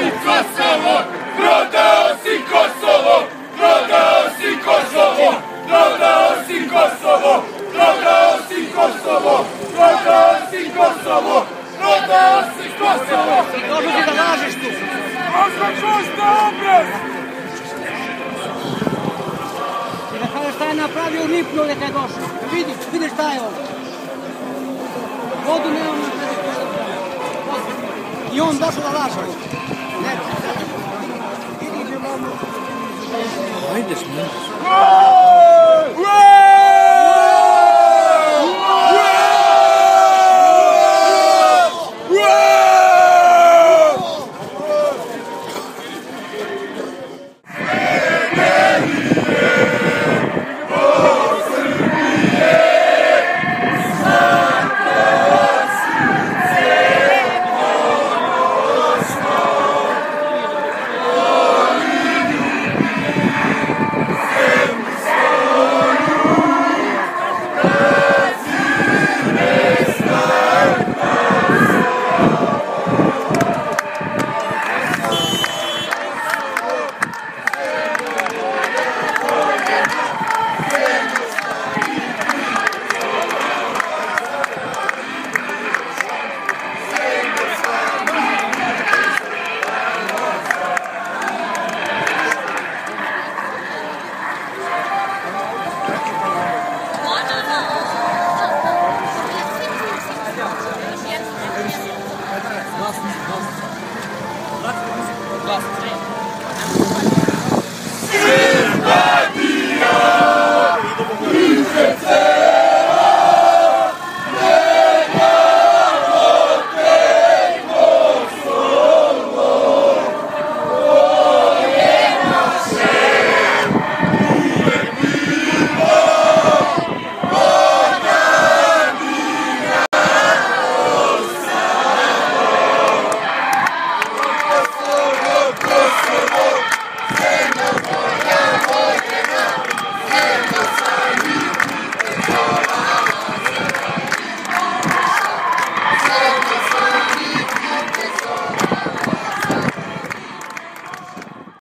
si Kosovo! Prodao si Kosovo! Prodao si Kosovo! Prodao si Kosovo! Prodao si Kosovo! Prodao si Kosovo! Prodao si Kosovo! Došao ti da lažeš tu. Kosta obraz! I da kažeš šta je napravio Lipno gdje je došao. Vidiš šta je ovo. Vodu nemam na kraju. I on došao da laže ovo. Ajde, smiješ. Gol!